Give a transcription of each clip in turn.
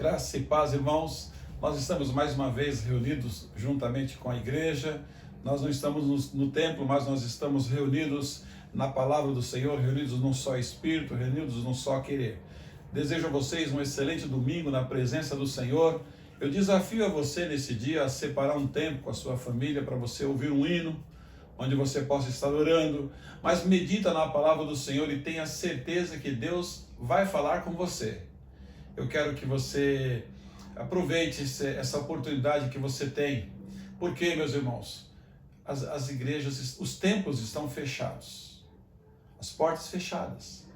Graça e paz, irmãos. Nós estamos mais uma vez reunidos juntamente com a igreja. Nós não estamos no templo, mas nós estamos reunidos na palavra do Senhor, reunidos num só espírito, reunidos num só querer. Desejo a vocês um excelente domingo na presença do Senhor. Eu desafio a você nesse dia a separar um tempo com a sua família para você ouvir um hino, onde você possa estar orando, mas medita na palavra do Senhor e tenha certeza que Deus vai falar com você. Eu quero que você aproveite essa oportunidade que você tem. Porque, meus irmãos, as igrejas, os templos estão fechados, as portas fechadas.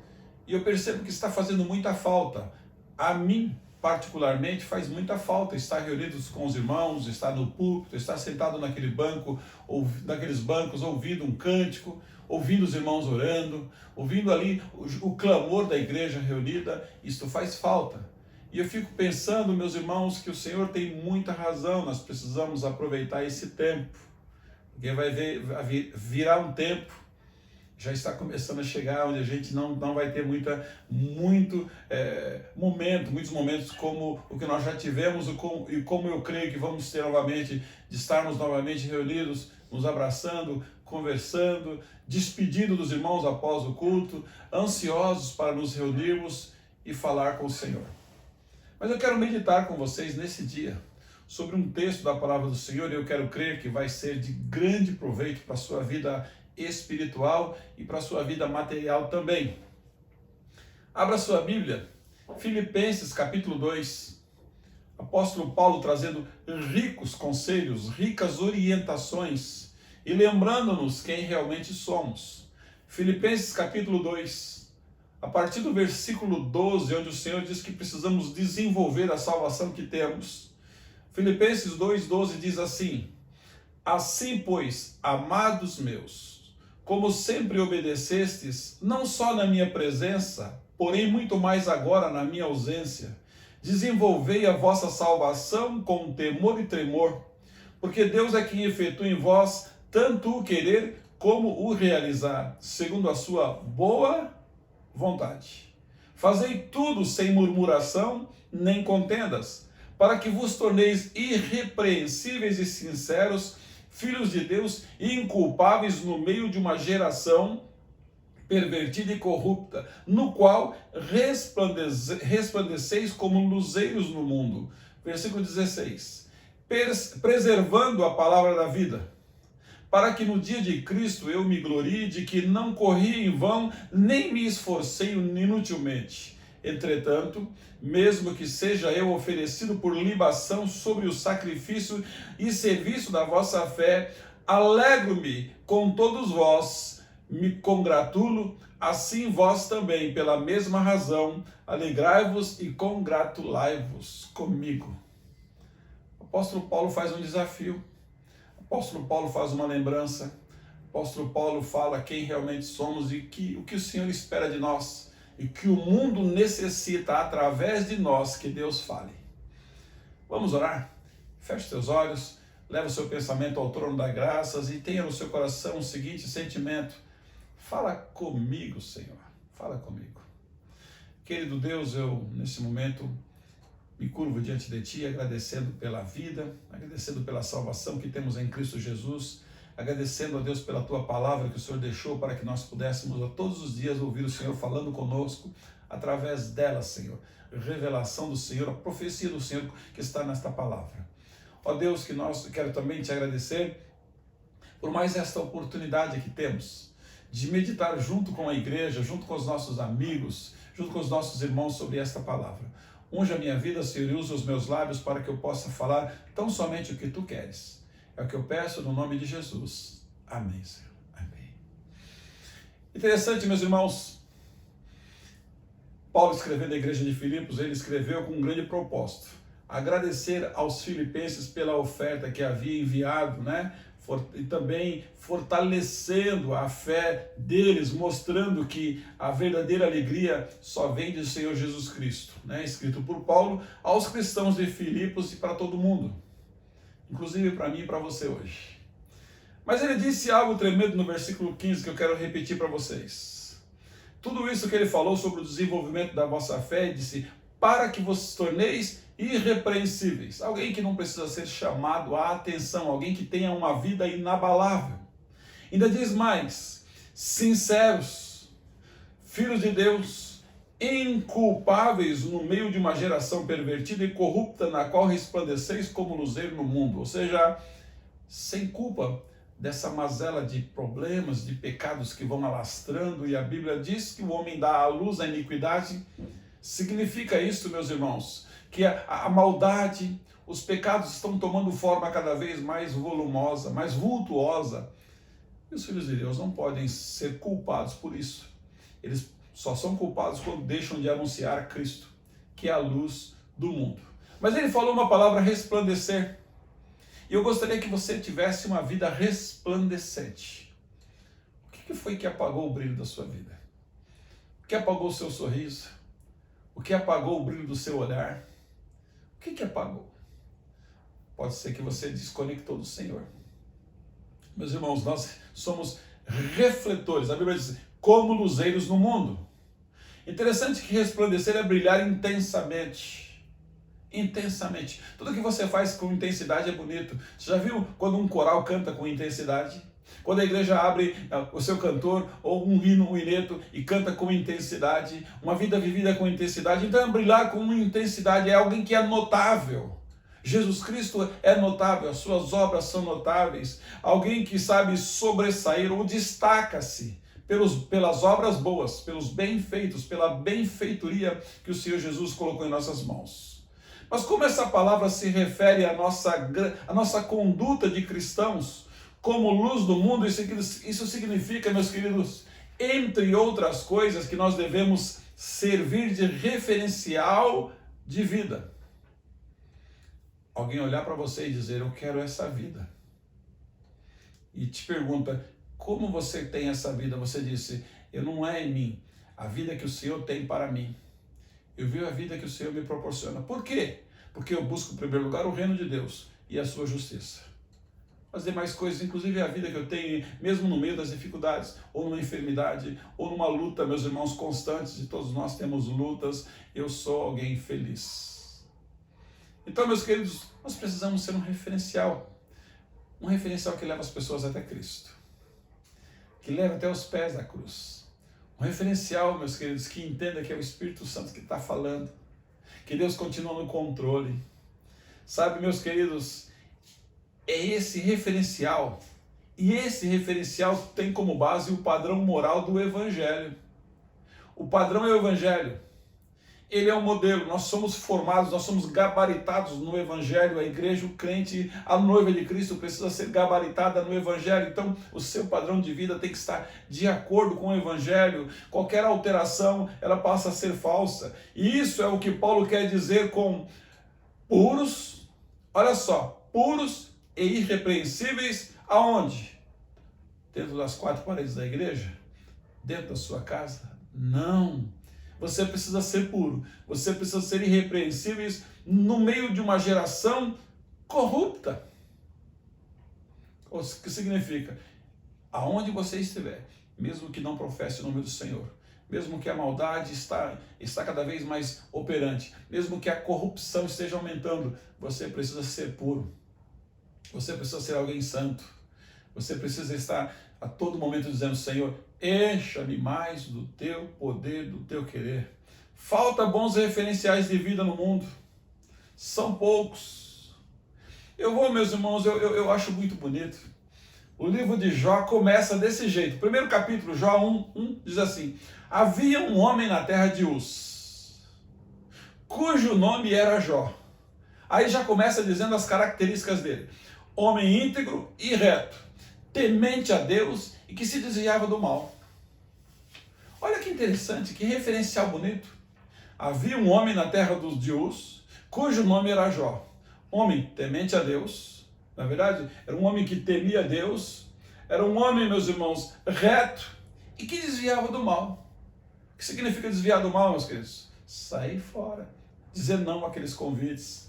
E eu percebo que está fazendo muita falta. A mim, particularmente, faz muita falta estar reunido com os irmãos, estar no púlpito, estar sentado naquele banco, ou naqueles bancos, ouvindo um cântico, ouvindo os irmãos orando, ouvindo ali o clamor da igreja reunida. Isto faz falta. E eu fico pensando, meus irmãos, que o Senhor tem muita razão. Nós precisamos aproveitar esse tempo, porque vai virar um tempo, já está começando a chegar, onde a gente não vai ter muitos momentos como o que nós já tivemos e como eu creio que vamos ter novamente, de estarmos novamente reunidos, nos abraçando, conversando, despedindo dos irmãos após o culto, ansiosos para nos reunirmos e falar com o Senhor. Mas eu quero meditar com vocês nesse dia sobre um texto da palavra do Senhor, e eu quero crer que vai ser de grande proveito para a sua vida espiritual e para a sua vida material também. Abra sua Bíblia, Filipenses capítulo 2, apóstolo Paulo trazendo ricos conselhos, ricas orientações e lembrando-nos quem realmente somos. Filipenses capítulo 2, a partir do versículo 12, onde o Senhor diz que precisamos desenvolver a salvação que temos. Filipenses 2,12 diz assim: assim, pois, amados meus, como sempre obedecestes, não só na minha presença, porém muito mais agora na minha ausência, desenvolvei a vossa salvação com temor e tremor, porque Deus é quem efetua em vós tanto o querer como o realizar, segundo a sua boa vontade. Fazei tudo sem murmuração nem contendas, para que vos torneis irrepreensíveis e sinceros, filhos de Deus, inculpáveis no meio de uma geração pervertida e corrupta, no qual resplandeceis como luzeiros no mundo. Versículo 16. Preservando a palavra da vida, para que no dia de Cristo eu me glorie de que não corri em vão, nem me esforcei inutilmente. Entretanto, mesmo que seja eu oferecido por libação sobre o sacrifício e serviço da vossa fé, alegro-me com todos vós, me congratulo, assim vós também, pela mesma razão, alegrai-vos e congratulai-vos comigo. O apóstolo Paulo faz um desafio. O apóstolo Paulo faz uma lembrança. O apóstolo Paulo fala quem realmente somos e o que o Senhor espera de nós e que o mundo necessita através de nós que Deus fale. Vamos orar? Feche seus olhos, leva o seu pensamento ao trono das graças e tenha no seu coração o seguinte sentimento: fala comigo, Senhor, fala comigo. Querido Deus, eu nesse momento me curvo diante de Ti, agradecendo pela vida, agradecendo pela salvação que temos em Cristo Jesus, agradecendo a Deus pela Tua palavra que o Senhor deixou para que nós pudéssemos a todos os dias ouvir o Senhor falando conosco, através dela, Senhor, revelação do Senhor, a profecia do Senhor que está nesta palavra. Ó Deus, que nós quero também Te agradecer por mais esta oportunidade que temos de meditar junto com a igreja, junto com os nossos amigos, junto com os nossos irmãos sobre esta palavra. Unja a minha vida, Senhor, e usa os meus lábios para que eu possa falar tão somente o que Tu queres. É o que eu peço no nome de Jesus. Amém, Senhor. Amém. Interessante, meus irmãos. Paulo, escrevendo à igreja de Filipos, ele escreveu com um grande propósito: agradecer aos filipenses pela oferta que havia enviado, e também fortalecendo a fé deles, mostrando que a verdadeira alegria só vem do Senhor Jesus Cristo, escrito por Paulo aos cristãos de Filipos e para todo mundo, inclusive para mim e para você hoje. Mas ele disse algo tremendo no versículo 15 que eu quero repetir para vocês. Tudo isso que ele falou sobre o desenvolvimento da vossa fé, disse: para que vos torneis irrepreensíveis. Alguém que não precisa ser chamado à atenção, alguém que tenha uma vida inabalável. Ainda diz mais, sinceros, filhos de Deus, inculpáveis no meio de uma geração pervertida e corrupta, na qual resplandeceis como luzeiro no mundo. Ou seja, sem culpa dessa mazela de problemas, de pecados que vão alastrando, e a Bíblia diz que o homem dá à luz a iniquidade. Significa isso, meus irmãos, que a maldade, os pecados estão tomando forma cada vez mais volumosa, mais vultuosa. E os filhos de Deus não podem ser culpados por isso. Eles só são culpados quando deixam de anunciar Cristo, que é a luz do mundo. Mas ele falou uma palavra, resplandecer. E eu gostaria que você tivesse uma vida resplandecente. O que foi que apagou o brilho da sua vida? O que apagou o seu sorriso? O que apagou o brilho do seu olhar? O que apagou? Pode ser que você desconectou do Senhor. Meus irmãos, nós somos refletores. A Bíblia diz, como luzeiros no mundo. Interessante que resplandecer é brilhar intensamente. Intensamente. Tudo que você faz com intensidade é bonito. Você já viu quando um coral canta com intensidade? Quando a igreja abre o seu cantor ou um hino, um hineto e canta com intensidade, uma vida vivida com intensidade, então brilhar com intensidade é alguém que é notável. Jesus Cristo é notável, as suas obras são notáveis. Alguém que sabe sobressair ou destaca-se pelas obras boas, pelos bem-feitos, pela benfeitoria que o Senhor Jesus colocou em nossas mãos. Mas como essa palavra se refere à nossa conduta de cristãos, como luz do mundo, isso significa, meus queridos, entre outras coisas, que nós devemos servir de referencial de vida. Alguém olhar para você e dizer, eu quero essa vida. E te pergunta, como você tem essa vida? Você disse, não é em mim, a vida que o Senhor tem para mim. Eu vivo a vida que o Senhor me proporciona. Por quê? Porque eu busco em primeiro lugar o reino de Deus e a sua justiça. As demais coisas, inclusive a vida que eu tenho, mesmo no meio das dificuldades, ou numa enfermidade, ou numa luta, meus irmãos, constantes, e todos nós temos lutas, eu sou alguém feliz. Então, meus queridos, nós precisamos ser um referencial que leva as pessoas até Cristo, que leva até os pés da cruz. Um referencial, meus queridos, que entenda que é o Espírito Santo que está falando, que Deus continua no controle. Sabe, meus queridos, é esse referencial, e esse referencial tem como base o padrão moral do Evangelho. O padrão é o Evangelho. Ele é um modelo, nós somos formados, nós somos gabaritados no Evangelho. A igreja, o crente, a noiva de Cristo precisa ser gabaritada no Evangelho. Então, o seu padrão de vida tem que estar de acordo com o Evangelho. Qualquer alteração, ela passa a ser falsa. E isso é o que Paulo quer dizer com puros, olha só, puros e irrepreensíveis, aonde? Dentro das quatro paredes da igreja? Dentro da sua casa? Não. Você precisa ser puro, você precisa ser irrepreensíveis no meio de uma geração corrupta. O que significa? Aonde você estiver, mesmo que não professe o nome do Senhor, mesmo que a maldade está cada vez mais operante, mesmo que a corrupção esteja aumentando, você precisa ser puro. Você precisa ser alguém santo. Você precisa estar a todo momento dizendo, Senhor, encha-me mais do teu poder, do teu querer. Falta bons referenciais de vida no mundo. São poucos. Meus irmãos, eu acho muito bonito. O livro de Jó começa desse jeito. Primeiro capítulo, Jó 1 diz assim, havia um homem na terra de Uz, cujo nome era Jó. Aí já começa dizendo as características dele. Homem íntegro e reto, temente a Deus e que se desviava do mal. Olha que interessante, que referencial bonito. Havia um homem na terra de Uz, cujo nome era Jó. Homem temente a Deus, na verdade, era um homem que temia a Deus, era um homem, meus irmãos, reto e que desviava do mal. O que significa desviar do mal, meus queridos? Sair fora, dizer não àqueles convites.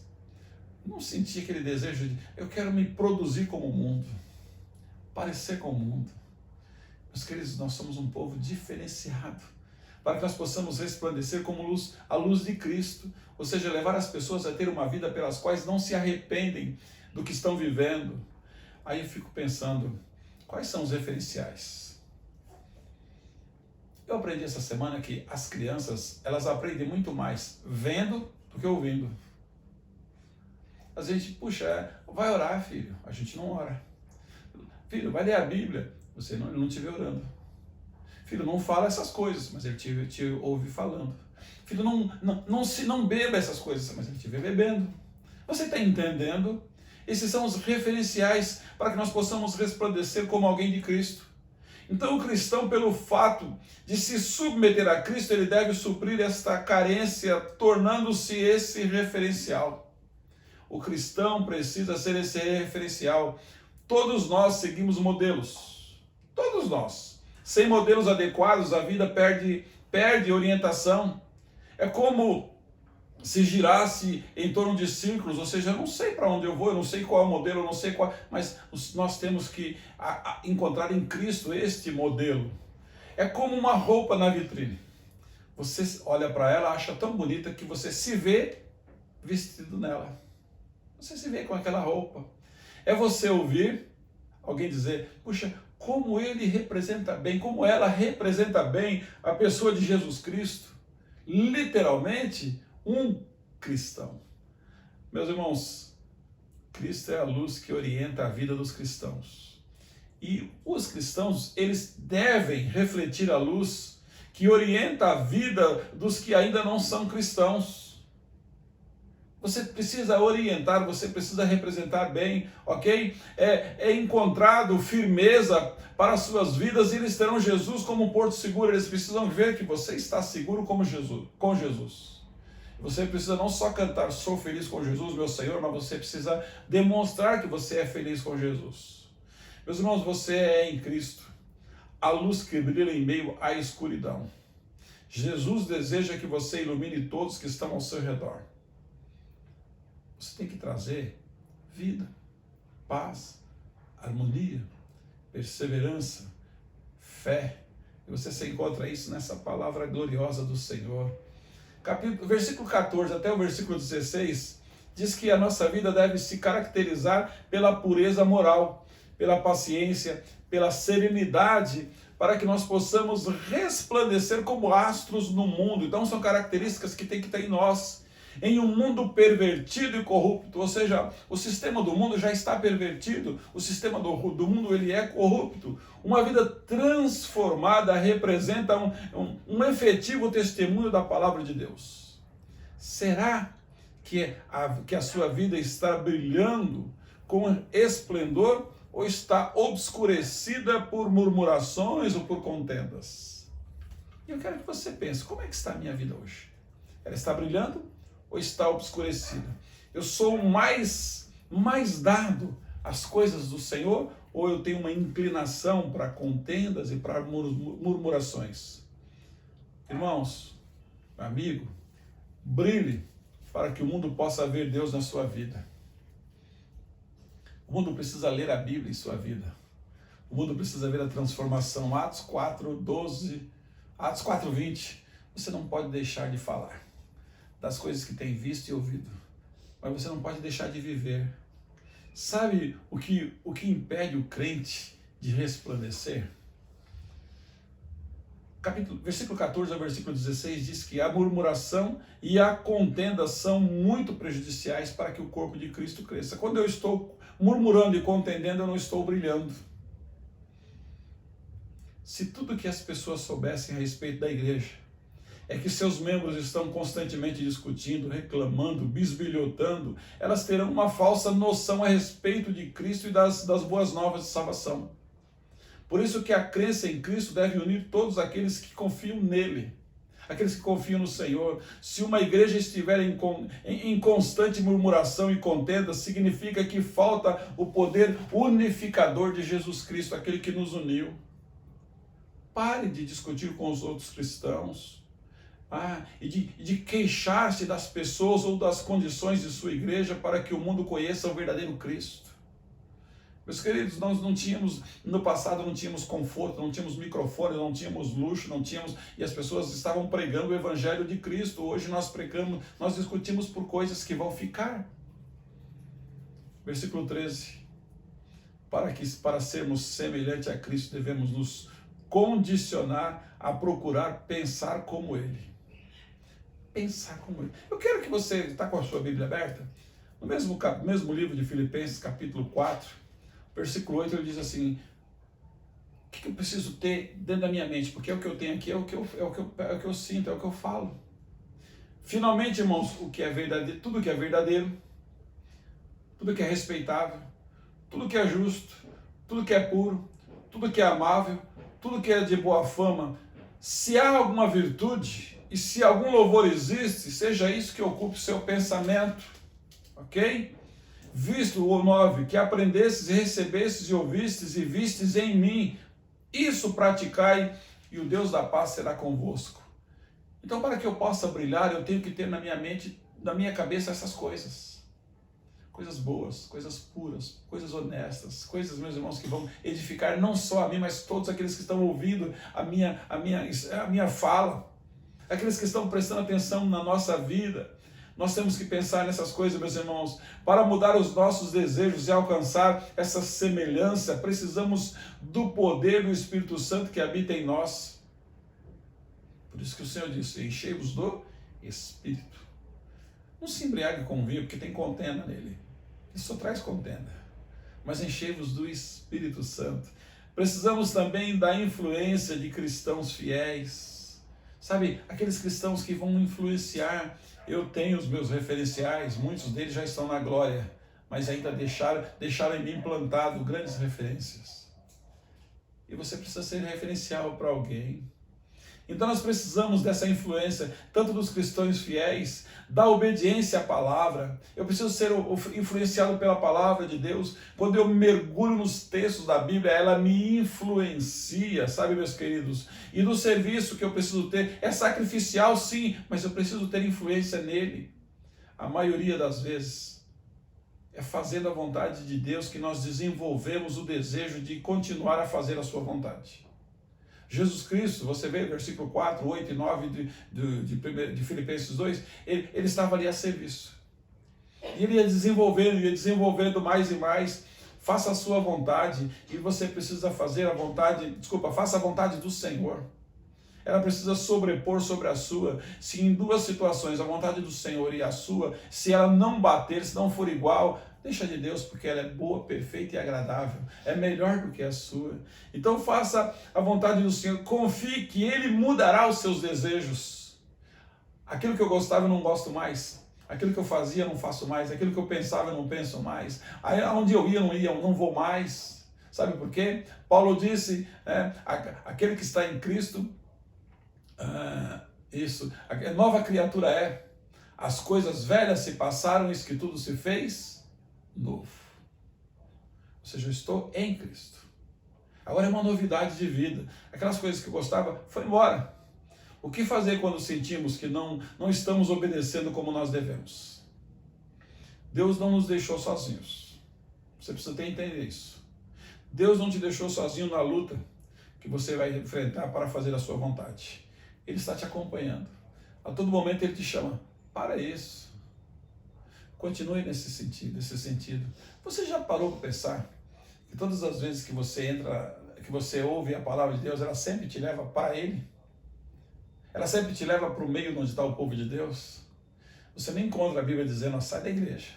Não sentir aquele desejo de, eu quero me produzir como o mundo, parecer com o mundo. Meus queridos, nós somos um povo diferenciado. para que nós possamos resplandecer como luz, a luz de Cristo, ou seja, levar as pessoas a ter uma vida pelas quais não se arrependem do que estão vivendo. Aí eu fico pensando, quais são os referenciais? Eu aprendi essa semana que as crianças, elas aprendem muito mais vendo do que ouvindo. A gente, puxa, vai orar, filho. A gente não ora. Filho, vai ler a Bíblia. Ele não te vê orando. Filho, não fala essas coisas, mas ele te ouve falando. Filho, não beba essas coisas, mas ele te vê bebendo. Você está entendendo? Esses são os referenciais para que nós possamos resplandecer como alguém de Cristo. Então o cristão, pelo fato de se submeter a Cristo, ele deve suprir esta carência, tornando-se esse referencial. O cristão precisa ser esse referencial. Todos nós seguimos modelos. Todos nós. Sem modelos adequados, a vida perde orientação. É como se girasse em torno de círculos, ou seja, eu não sei para onde eu vou, eu não sei qual é o modelo, eu não sei qual, mas nós temos que encontrar em Cristo este modelo. É como uma roupa na vitrine. Você olha para ela, acha tão bonita que você se vê vestido nela. Você se vê com aquela roupa. É você ouvir alguém dizer, puxa, como ele representa bem, como ela representa bem a pessoa de Jesus Cristo. Literalmente, um cristão. Meus irmãos, Cristo é a luz que orienta a vida dos cristãos. E os cristãos, eles devem refletir a luz que orienta a vida dos que ainda não são cristãos. Você precisa orientar, você precisa representar bem, ok? É encontrado firmeza para as suas vidas e eles terão Jesus como um porto seguro. Eles precisam ver que você está seguro como Jesus, com Jesus. Você precisa não só cantar, sou feliz com Jesus, meu Senhor, mas você precisa demonstrar que você é feliz com Jesus. Meus irmãos, você é em Cristo, a luz que brilha em meio à escuridão. Jesus deseja que você ilumine todos que estão ao seu redor. Você tem que trazer vida, paz, harmonia, perseverança, fé. E você encontra isso nessa palavra gloriosa do Senhor. Versículo 14 até o versículo 16 diz que a nossa vida deve se caracterizar pela pureza moral, pela paciência, pela serenidade, para que nós possamos resplandecer como astros no mundo. Então são características que tem que ter em nós. Em um mundo pervertido e corrupto, ou seja, o sistema do mundo já está pervertido, o sistema do mundo ele é corrupto. Uma vida transformada representa um efetivo testemunho da palavra de Deus. Será que a sua vida está brilhando com esplendor ou está obscurecida por murmurações ou por contendas? E eu quero que você pense, como é que está a minha vida hoje? Ela está brilhando ou está obscurecida? Eu sou mais dado às coisas do Senhor ou eu tenho uma inclinação para contendas e para murmurações? Irmãos, amigo, brilhe para que o mundo possa ver Deus na sua vida. O mundo precisa ler a Bíblia em sua vida. O mundo precisa ver a transformação. Atos 4:12, Atos 4:20. Você não pode deixar de falar das coisas que tem visto e ouvido, mas você não pode deixar de viver. Sabe o que impede o crente de resplandecer? Versículo 14 ao versículo 16 diz que a murmuração e a contenda são muito prejudiciais para que o corpo de Cristo cresça. Quando eu estou murmurando e contendendo, eu não estou brilhando. Se tudo que as pessoas soubessem a respeito da igreja é que seus membros estão constantemente discutindo, reclamando, bisbilhotando, elas terão uma falsa noção a respeito de Cristo e das boas novas de salvação. Por isso que a crença em Cristo deve unir todos aqueles que confiam nele, aqueles que confiam no Senhor. Se uma igreja estiver em constante murmuração e contenda, significa que falta o poder unificador de Jesus Cristo, aquele que nos uniu. Pare de discutir com os outros cristãos. E de queixar-se das pessoas ou das condições de sua igreja para que o mundo conheça o verdadeiro Cristo. Meus queridos, nós não tínhamos, no passado não tínhamos conforto, não tínhamos microfone, não tínhamos luxo, não tínhamos, e as pessoas estavam pregando o Evangelho de Cristo. Hoje nós pregamos, nós discutimos por coisas que vão ficar. Versículo 13. Para sermos semelhantes a Cristo, devemos nos condicionar a procurar pensar como Ele. Pensar como Ele. Eu quero que você, está com a sua Bíblia aberta? No mesmo livro de Filipenses, capítulo 4, versículo 8, ele diz assim: o que eu preciso ter dentro da minha mente? Porque é o que eu tenho aqui, é o que eu sinto, é o que eu falo. Finalmente, irmãos, o que é verdadeiro, tudo que é verdadeiro, tudo que é respeitável, tudo que é justo, tudo que é puro, tudo que é amável, tudo que é de boa fama, se há alguma virtude e se algum louvor existe, seja isso que ocupe o seu pensamento, ok? Visto o 9, que aprendestes e recebestes e ouvistes e vistes em mim, isso praticai, e o Deus da paz será convosco. Então, para que eu possa brilhar, eu tenho que ter na minha mente, na minha cabeça, essas coisas. Coisas boas, coisas puras, coisas honestas, coisas, meus irmãos, que vão edificar não só a mim, mas todos aqueles que estão ouvindo a minha fala, aqueles que estão prestando atenção na nossa vida. Nós temos que pensar nessas coisas, meus irmãos. Para mudar os nossos desejos e alcançar essa semelhança, precisamos do poder do Espírito Santo que habita em nós. Por isso que o Senhor disse: enchei-vos do Espírito. Não se embriague com vinho, porque tem contenda nele. Isso só traz contenda. Mas enchei-vos do Espírito Santo. Precisamos também da influência de cristãos fiéis. Sabe, aqueles cristãos que vão influenciar. Eu tenho os meus referenciais, muitos deles já estão na glória, mas ainda deixaram em mim plantado grandes referências. E você precisa ser referencial para alguém. Então nós precisamos dessa influência, tanto dos cristãos fiéis, da obediência à palavra. Eu preciso ser influenciado pela palavra de Deus. Quando eu mergulho nos textos da Bíblia, ela me influencia, sabe, meus queridos? E no serviço que eu preciso ter, é sacrificial sim, mas eu preciso ter influência nele. A maioria das vezes é fazendo a vontade de Deus que nós desenvolvemos o desejo de continuar a fazer a sua vontade. Jesus Cristo, você vê versículo 4, 8 e 9 de Filipenses 2, ele estava ali a serviço. E ele ia desenvolvendo mais e mais. Faça a sua vontade, e você precisa fazer faça a vontade do Senhor. Ela precisa sobrepor sobre a sua. Se em duas situações, a vontade do Senhor e a sua, se ela não bater, se não for igual, deixa de Deus, porque ela é boa, perfeita e agradável. É melhor do que a sua. Então faça a vontade do Senhor. Confie que Ele mudará os seus desejos. Aquilo que eu gostava eu não gosto mais. Aquilo que eu fazia eu não faço mais. Aquilo que eu pensava eu não penso mais. Aí onde eu ia, eu não vou mais. Sabe por quê? Paulo disse, aquele que está em Cristo, nova criatura é. As coisas velhas se passaram, eis que tudo se fez novo. Ou seja, eu estou em Cristo. Agora é uma novidade de vida. Aquelas coisas que eu gostava, foi embora. O que fazer quando sentimos que não estamos obedecendo como nós devemos? Deus não nos deixou sozinhos. Você precisa entender isso. Deus não te deixou sozinho na luta que você vai enfrentar para fazer a sua vontade. Ele está te acompanhando. A todo momento Ele te chama. Para isso. Continue nesse sentido. Você já parou para pensar que todas as vezes que você ouve a palavra de Deus, ela sempre te leva para Ele? Ela sempre te leva para o meio onde está o povo de Deus? Você nem encontra a Bíblia dizendo, sai da igreja.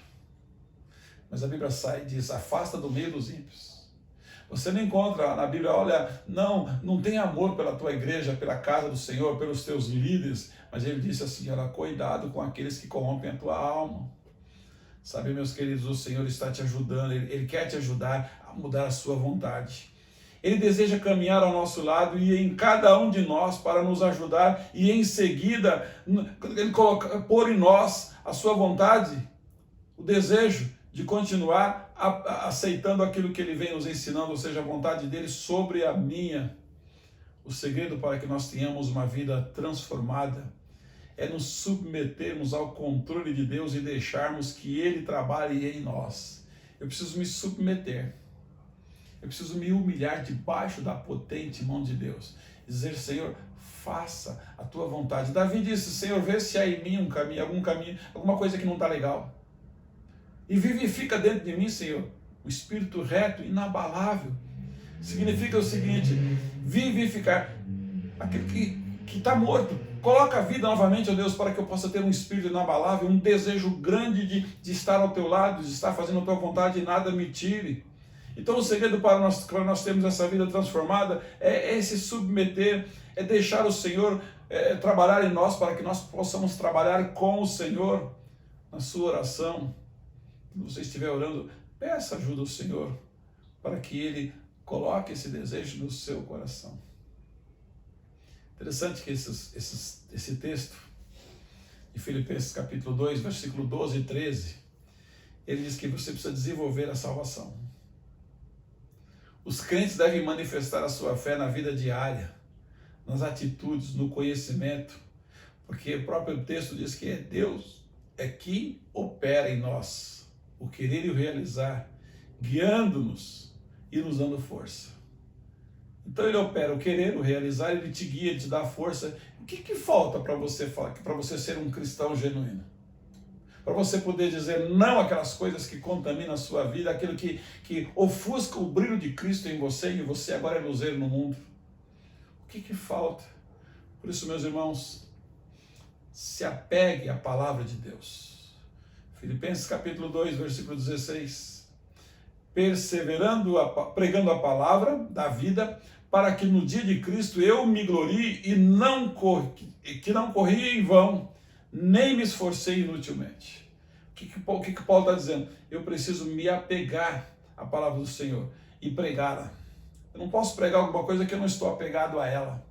Mas a Bíblia diz, afasta do meio dos ímpios. Você não encontra na Bíblia, olha, não tem amor pela tua igreja, pela casa do Senhor, pelos teus líderes. Mas Ele disse assim, olha, cuidado com aqueles que corrompem a tua alma. Sabe, meus queridos, o Senhor está te ajudando, Ele quer te ajudar a mudar a sua vontade. Ele deseja caminhar ao nosso lado e em cada um de nós para nos ajudar e em seguida Ele pôr em nós a sua vontade, o desejo de continuar aceitando aquilo que Ele vem nos ensinando, ou seja, a vontade dEle sobre a minha. O segredo para que nós tenhamos uma vida transformada é nos submetermos ao controle de Deus e deixarmos que Ele trabalhe em nós. Eu preciso me submeter. Eu preciso me humilhar debaixo da potente mão de Deus. Dizer, Senhor, faça a tua vontade. Davi disse, Senhor, vê se há em mim um caminho, alguma coisa que não está legal. E vivifica dentro de mim, Senhor, o espírito reto, inabalável. Significa o seguinte, vivificar aquilo que está morto. Coloca a vida novamente, ó Deus, para que eu possa ter um espírito inabalável, um desejo grande de estar ao teu lado, de estar fazendo a tua vontade e nada me tire. Então o segredo para nós termos essa vida transformada é se submeter, é deixar o Senhor trabalhar em nós, para que nós possamos trabalhar com o Senhor na sua oração. Quando você estiver orando, peça ajuda ao Senhor, para que Ele coloque esse desejo no seu coração. Interessante que esse texto de Filipenses capítulo 2, versículo 12 e 13, ele diz que você precisa desenvolver a salvação. Os crentes devem manifestar a sua fé na vida diária, nas atitudes, no conhecimento, porque o próprio texto diz que é Deus que opera em nós o querer e o realizar, guiando-nos e nos dando força. Então ele opera o querer, o realizar, ele te guia, ele te dá força. O que falta para você ser um cristão genuíno? Para você poder dizer não àquelas coisas que contaminam a sua vida, aquilo que ofusca o brilho de Cristo em você, e você agora é luzeiro no mundo. O que falta? Por isso, meus irmãos, se apegue à palavra de Deus. Filipenses capítulo 2, versículo 16. Perseverando, pregando a palavra da vida, para que no dia de Cristo eu me glorie e que não corri em vão, nem me esforcei inutilmente. O que Paulo está dizendo? Eu preciso me apegar à palavra do Senhor e pregá-la. Eu não posso pregar alguma coisa que eu não estou apegado a ela.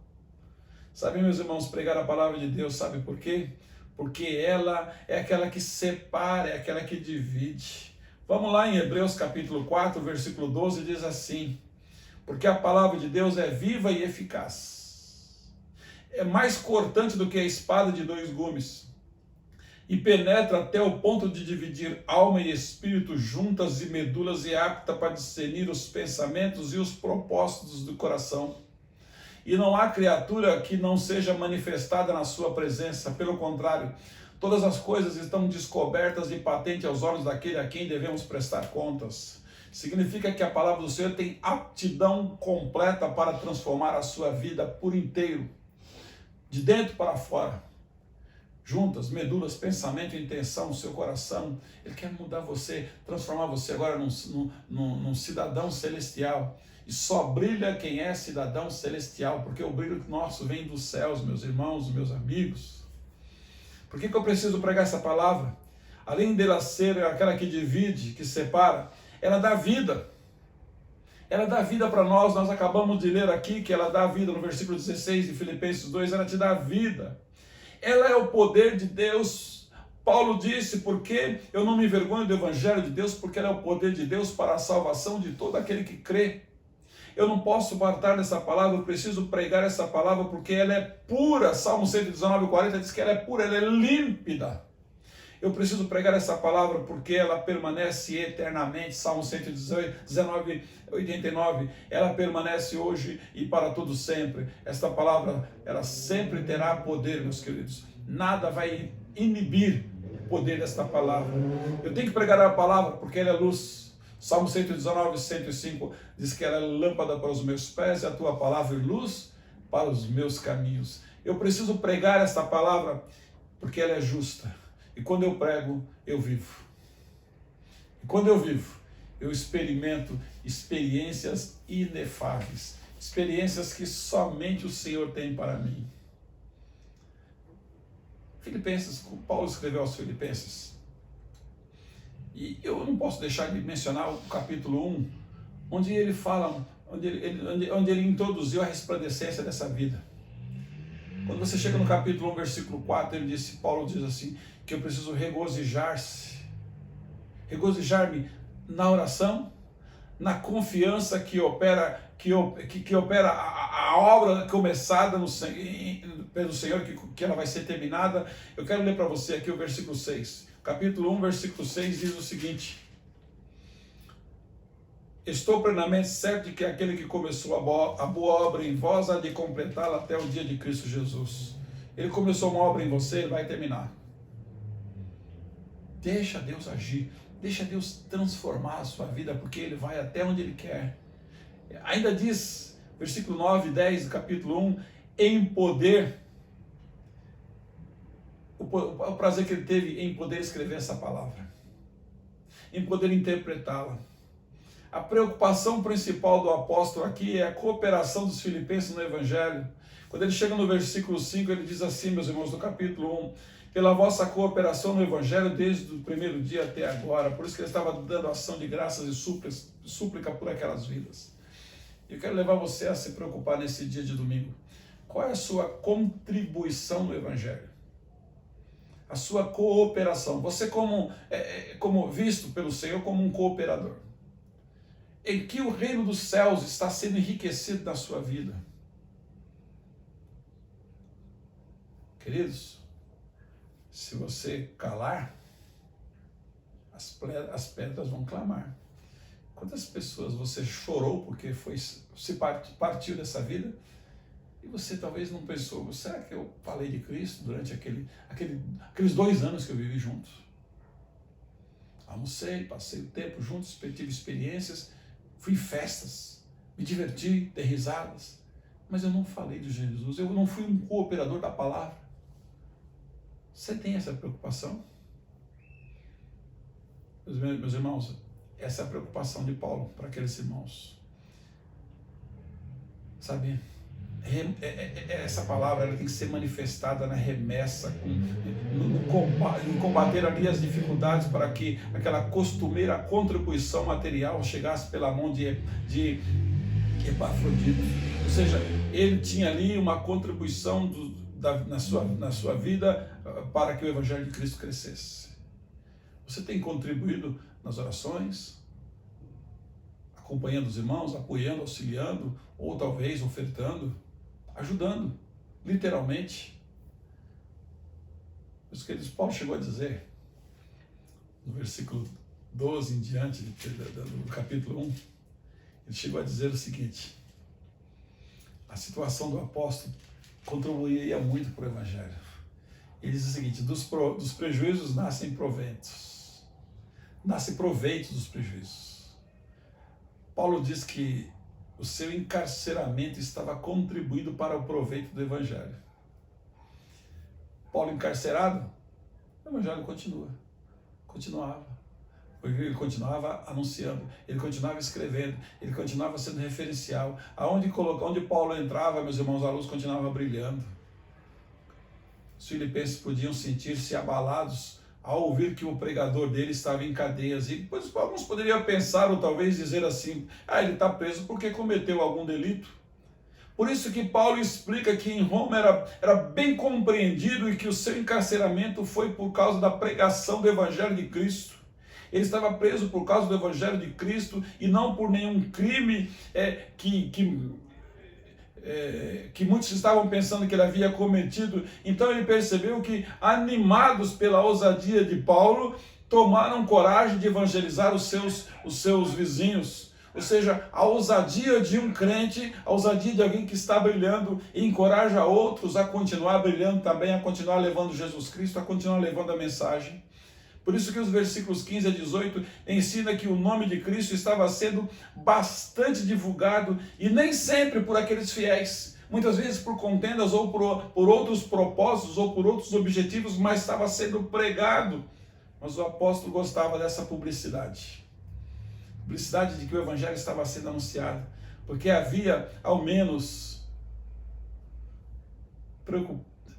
Sabe, meus irmãos, pregar a palavra de Deus, sabe por quê? Porque ela é aquela que separa, é aquela que divide. Vamos lá em Hebreus capítulo 4, versículo 12, diz assim, porque a palavra de Deus é viva e eficaz, é mais cortante do que a espada de dois gumes, e penetra até o ponto de dividir alma e espírito, juntas e medulas, e apta para discernir os pensamentos e os propósitos do coração. E não há criatura que não seja manifestada na sua presença, pelo contrário, todas as coisas estão descobertas e patentes aos olhos daquele a quem devemos prestar contas. Significa que a palavra do Senhor tem aptidão completa para transformar a sua vida por inteiro, de dentro para fora. Juntas, medulas, pensamento, intenção, seu coração. Ele quer mudar você, transformar você agora num cidadão celestial. E só brilha quem é cidadão celestial, porque o brilho nosso vem dos céus, meus irmãos, meus amigos. Por que eu preciso pregar essa palavra? Além dela ser aquela que divide, que separa, ela dá vida. Ela dá vida para nós. Nós acabamos de ler aqui que ela dá vida no versículo 16 de Filipenses 2, ela te dá vida. Ela é o poder de Deus. Paulo disse, porque eu não me envergonho do evangelho de Deus, porque ela é o poder de Deus para a salvação de todo aquele que crê. Eu não posso apartar dessa palavra, eu preciso pregar essa palavra porque ela é pura. Salmo 119:40 diz que ela é pura, ela é límpida. Eu preciso pregar essa palavra porque ela permanece eternamente. Salmo 119:89, ela permanece hoje e para todo sempre. Esta palavra, ela sempre terá poder, meus queridos. Nada vai inibir o poder desta palavra. Eu tenho que pregar a palavra porque ela é luz. Salmo 119:105 diz que ela é lâmpada para os meus pés e a tua palavra é luz para os meus caminhos. Eu preciso pregar esta palavra porque ela é justa. E quando eu prego, eu vivo. E quando eu vivo, eu experimento experiências inefáveis. Experiências que somente o Senhor tem para mim. Filipenses, Paulo escreveu aos Filipenses. E eu não posso deixar de mencionar o capítulo 1, onde ele fala, onde ele introduziu a resplandecência dessa vida. Quando você chega no capítulo 1, versículo 4, Paulo diz assim, que eu preciso regozijar-me na oração, na confiança que opera a obra começada pelo Senhor, que ela vai ser terminada. Eu quero ler para você aqui o versículo 6. Capítulo 1, versículo 6 diz o seguinte, estou plenamente certo de que aquele que começou a boa obra em vós há de completá-la até o dia de Cristo Jesus. Ele começou uma obra em você, ele vai terminar. Deixa Deus agir, deixa Deus transformar a sua vida, porque Ele vai até onde Ele quer. Ainda diz, versículo 9 e 10 do capítulo 1, em poder, o prazer que Ele teve em poder escrever essa palavra, em poder interpretá-la. A preocupação principal do apóstolo aqui é a cooperação dos filipenses no Evangelho. Quando ele chega no versículo 5, ele diz assim, meus irmãos, do capítulo 1, pela vossa cooperação no Evangelho desde o primeiro dia até agora. Por isso que ele estava dando ação de graças e súplica por aquelas vidas. Eu quero levar você a se preocupar nesse dia de domingo. Qual é a sua contribuição no Evangelho? A sua cooperação. Você como visto pelo Senhor como um cooperador. Em que o reino dos céus está sendo enriquecido na sua vida. Queridos, se você calar, as pedras vão clamar. Quantas pessoas você chorou porque partiu dessa vida e você talvez não pensou, será que eu falei de Cristo durante aqueles 2 anos que eu vivi juntos? Almocei, passei o tempo juntos, tive experiências, fui em festas, me diverti, dei risadas, mas eu não falei de Jesus, eu não fui um cooperador da palavra. Você tem essa preocupação? Meus irmãos, essa é a preocupação de Paulo para aqueles irmãos. Sabe, essa palavra ela tem que ser manifestada na remessa, em combater ali as dificuldades para que aquela costumeira contribuição material chegasse pela mão de Epafrodito. Ou seja, ele tinha ali uma contribuição na sua vida para que o Evangelho de Cristo crescesse. Você tem contribuído nas orações, acompanhando os irmãos, apoiando, auxiliando, ou talvez ofertando, ajudando, literalmente. Os queridos, Paulo chegou a dizer, no versículo 12 em diante do capítulo 1, ele chegou a dizer o seguinte: a situação do apóstolo contribuía muito para o Evangelho. Ele diz o seguinte: dos prejuízos nascem proventos. Nasce proveito dos prejuízos. Paulo diz que o seu encarceramento estava contribuindo para o proveito do Evangelho. Paulo encarcerado, o Evangelho continuava. Porque ele continuava anunciando, ele continuava escrevendo, ele continuava sendo referencial. Onde Paulo entrava, meus irmãos, a luz continuava brilhando. Os filipenses podiam sentir-se abalados ao ouvir que o pregador dele estava em cadeias. E depois alguns poderiam pensar ou talvez dizer assim: ele está preso porque cometeu algum delito. Por isso que Paulo explica que em Roma era bem compreendido e que o seu encarceramento foi por causa da pregação do Evangelho de Cristo. Ele estava preso por causa do Evangelho de Cristo e não por nenhum crime que muitos estavam pensando que ele havia cometido. Então ele percebeu que, animados pela ousadia de Paulo, tomaram coragem de evangelizar os seus vizinhos. Ou seja, a ousadia de um crente, a ousadia de alguém que está brilhando, e encoraja outros a continuar brilhando também, a continuar levando Jesus Cristo, a continuar levando a mensagem. Por isso que os versículos 15 a 18 ensina que o nome de Cristo estava sendo bastante divulgado, e nem sempre por aqueles fiéis, muitas vezes por contendas ou por outros propósitos ou por outros objetivos, mas estava sendo pregado. Mas o apóstolo gostava dessa publicidade de que o Evangelho estava sendo anunciado, porque havia, ao menos,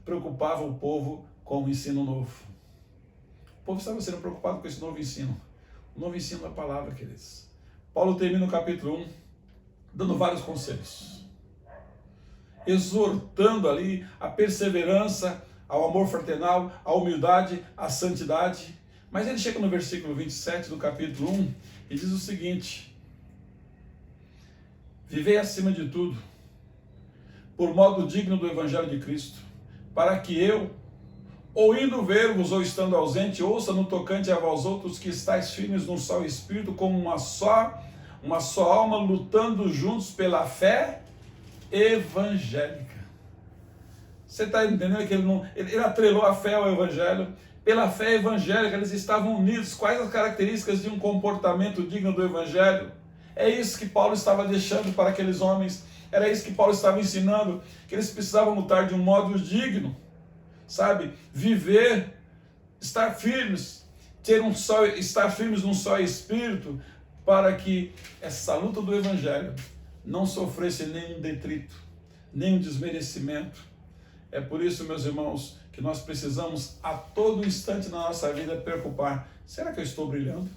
preocupava o povo com o ensino novo. O povo estava sendo preocupado com esse novo ensino. O novo ensino da palavra, queridos. Paulo termina o capítulo 1 dando vários conselhos, exortando ali a perseverança, ao amor fraternal, à humildade, à santidade. Mas ele chega no versículo 27 do capítulo 1 e diz o seguinte: vivei acima de tudo, por modo digno do Evangelho de Cristo, para que eu, ou indo ver-vos, ou estando ausente, ouça no tocante a vós outros que estáis firmes num só Espírito, como uma só uma só alma lutando juntos pela fé evangélica. Você está entendendo que ele atrelou a fé ao evangelho? Pela fé evangélica eles estavam unidos. Quais as características de um comportamento digno do evangelho? É isso que Paulo estava deixando para aqueles homens. Era isso que Paulo estava ensinando, que eles precisavam lutar de um modo digno, sabe? Viver, estar firmes, estar firmes num só espírito, para que essa luta do evangelho não sofresse nenhum detrito, nenhum desmerecimento. É por isso, meus irmãos, que nós precisamos a todo instante na nossa vida preocupar: será que eu estou brilhando?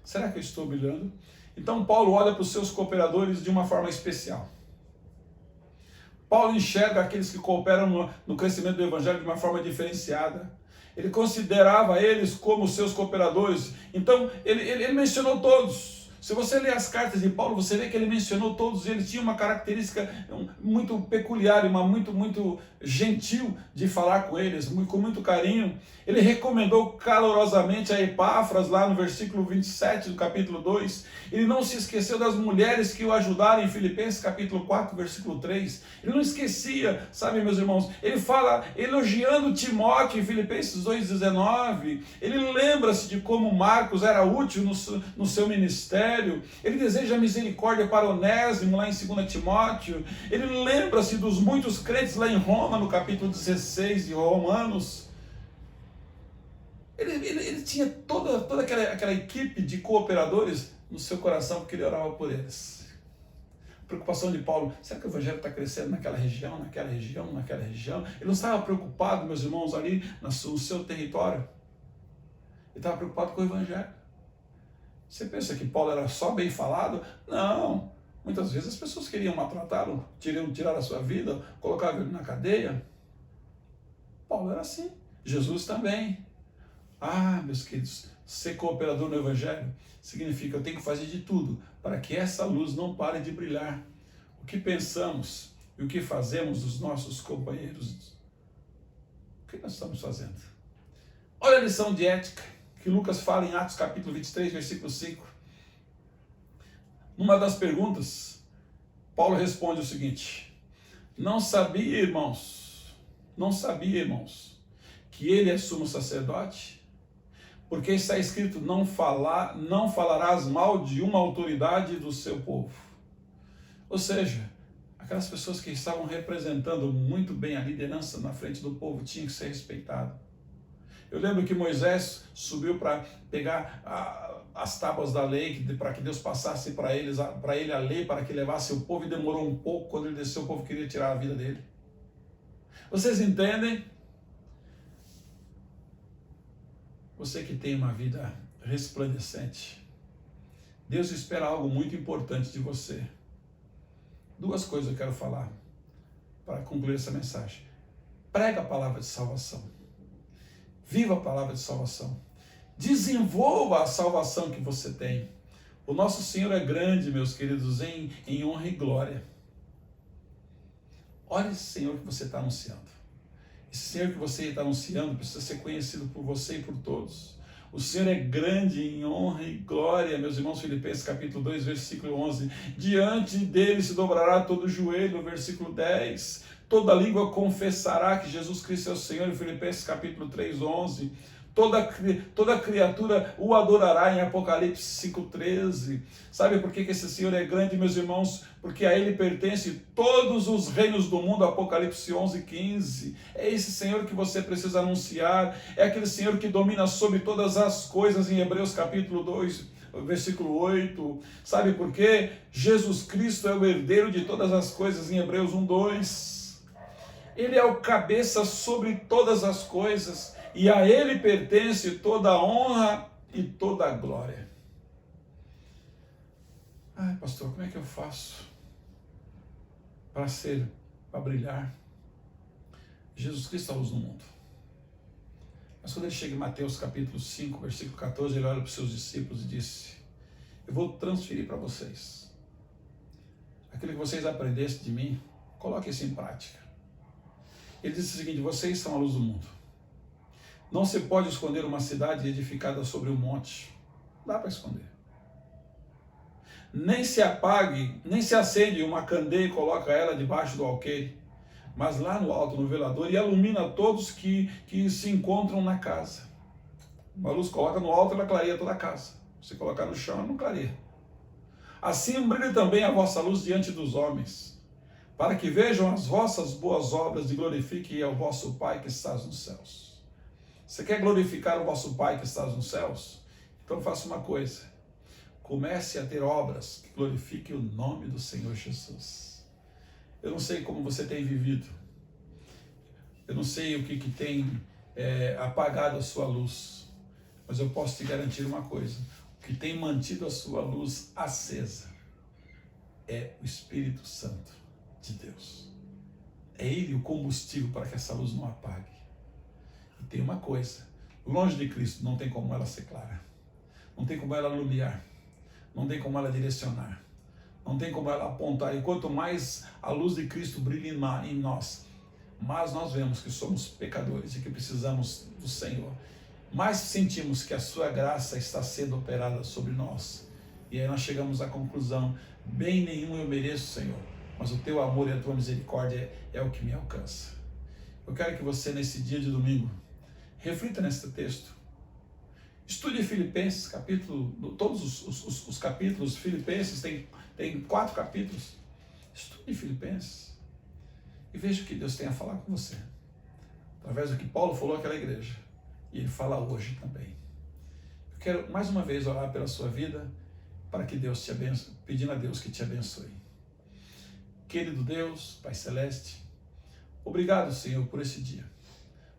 Será que eu estou brilhando? Então Paulo olha para os seus cooperadores de uma forma especial. Paulo enxerga aqueles que cooperam no crescimento do evangelho de uma forma diferenciada. Ele considerava eles como seus cooperadores. Então ele mencionou todos. Se você ler as cartas de Paulo, você vê que ele mencionou todos. Eles tinham uma característica muito peculiar, muito gentil de falar com eles, com muito carinho. Ele recomendou calorosamente a Epáfras, lá no versículo 27 do capítulo 2. Ele não se esqueceu das mulheres que o ajudaram em Filipenses capítulo 4, versículo 3. Ele não esquecia, sabe, meus irmãos? Ele fala elogiando Timóteo em Filipenses 2,19. Ele lembra-se de como Marcos era útil no seu ministério. Ele deseja misericórdia para Onésimo, lá em 2 Timóteo. Ele lembra-se dos muitos crentes lá em Roma, no capítulo 16 de Romanos. Ele tinha toda aquela equipe de cooperadores no seu coração, porque ele orava por eles. A preocupação de Paulo: será que o evangelho está crescendo naquela região, naquela região, naquela região? Ele não estava preocupado, meus irmãos, ali no seu território. Ele estava preocupado com o evangelho. Você pensa que Paulo era só bem falado? Não. Muitas vezes as pessoas queriam maltratá-lo, tirar a sua vida, colocar ele na cadeia. Paulo era assim. Jesus também. Ah, meus queridos, ser cooperador no evangelho significa: eu tenho que fazer de tudo para que essa luz não pare de brilhar. O que pensamos e o que fazemos dos nossos companheiros? O que nós estamos fazendo? Olha a lição de ética que Lucas fala em Atos capítulo 23, versículo 5. Numa das perguntas, Paulo responde o seguinte: não sabia, irmãos, que ele é sumo sacerdote? Porque está escrito: não falarás mal de uma autoridade do seu povo. Ou seja, aquelas pessoas que estavam representando muito bem a liderança na frente do povo tinham que ser respeitadas. Eu lembro que Moisés subiu para pegar as tábuas da lei, para que Deus passasse para ele a lei, para que levasse o povo, e demorou um pouco. Quando ele desceu, o povo queria tirar a vida dele. Vocês entendem? Você que tem uma vida resplandecente, Deus espera algo muito importante de você. Duas coisas eu quero falar para concluir essa mensagem. Prega a palavra de salvação. Viva a palavra de salvação. Desenvolva a salvação que você tem. O nosso Senhor é grande, meus queridos, em honra e glória. Olha esse Senhor que você está anunciando. Esse Senhor que você está anunciando precisa ser conhecido por você e por todos. O Senhor é grande em honra e glória, meus irmãos. Filipenses capítulo 2, versículo 11. Diante dele se dobrará todo o joelho, versículo 10. Toda língua confessará que Jesus Cristo é o Senhor, em Filipenses capítulo 3, 11. Toda criatura o adorará, em Apocalipse 5,13. Sabe por que esse Senhor é grande, meus irmãos? Porque a Ele pertence todos os reinos do mundo, Apocalipse 11,15. É esse Senhor que você precisa anunciar. É aquele Senhor que domina sobre todas as coisas, em Hebreus capítulo 2, versículo 8. Sabe por quê? Jesus Cristo é o herdeiro de todas as coisas, em Hebreus 1,2. Ele é o cabeça sobre todas as coisas, e a Ele pertence toda a honra e toda a glória. Ai, pastor, como é que eu faço para brilhar? Jesus Cristo é a luz do mundo. Mas quando ele chega em Mateus capítulo 5, versículo 14, ele olha para os seus discípulos e disse: eu vou transferir para vocês aquilo que vocês aprendessem de mim, coloque isso em prática. Ele disse o seguinte: vocês são a luz do mundo. Não se pode esconder uma cidade edificada sobre um monte. Não dá para esconder. nem se apague, nem se acende uma candeia e coloca ela debaixo do alqueire, mas lá no alto, no velador, e ilumina todos que se encontram na casa. Uma luz coloca no alto, ela clareia toda a casa. Se colocar no chão, ela não clareia. Assim brilhe também a vossa luz diante dos homens, para que vejam as vossas boas obras e glorifiquem ao vosso Pai que estás nos céus. Você quer glorificar o vosso Pai que estás nos céus? Então faça uma coisa. Comece a ter obras que glorifiquem o nome do Senhor Jesus. Eu não sei como você tem vivido. Eu não sei o que tem apagado a sua luz. Mas eu posso te garantir uma coisa. O que tem mantido a sua luz acesa é o Espírito Santo de Deus. É Ele o combustível para que essa luz não apague. E tem uma coisa. Longe de Cristo não tem como ela ser clara. Não tem como ela iluminar. Não tem como ela direcionar. Não tem como ela apontar. E quanto mais a luz de Cristo brilha em nós, mais nós vemos que somos pecadores e que precisamos do Senhor. Mais sentimos que a sua graça está sendo operada sobre nós. E aí nós chegamos à conclusão: bem nenhum eu mereço, Senhor, mas o teu amor e a tua misericórdia é o que me alcança. Eu quero que você, nesse dia de domingo, reflita nesse texto. Estude Filipenses, capítulo, todos os capítulos. Filipenses tem 4 capítulos. Estude Filipenses e veja o que Deus tem a falar com você, através do que Paulo falou àquela igreja. E ele fala hoje também. Eu quero mais uma vez orar pela sua vida, para que Deus te abençoe, pedindo a Deus que te abençoe. Querido Deus, Pai Celeste, obrigado, Senhor, por esse dia.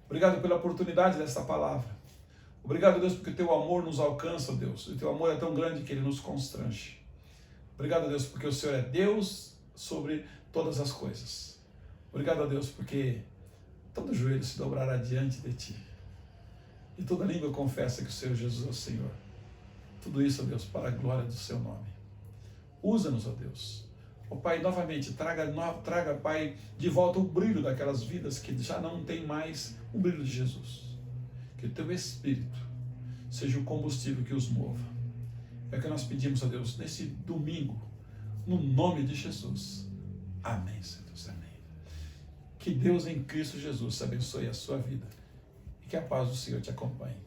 Obrigado pela oportunidade desta palavra. Obrigado, Deus, porque o teu amor nos alcança, Deus. O teu amor é tão grande que ele nos constrange. Obrigado, Deus, porque o Senhor é Deus sobre todas as coisas. Obrigado, Deus, porque todo joelho se dobrará diante de ti. E toda língua confessa que o Senhor Jesus é o Senhor. Tudo isso, ó Deus, para a glória do seu nome. Usa-nos, ó Deus. Ó Pai, novamente, traga, Pai, de volta o brilho daquelas vidas que já não tem mais o brilho de Jesus. Que o teu Espírito seja o combustível que os mova. É o que nós pedimos, ó Deus, nesse domingo, no nome de Jesus. Amém, Senhor Deus, amém. Que Deus em Cristo Jesus abençoe a sua vida. Que a paz do Senhor te acompanhe.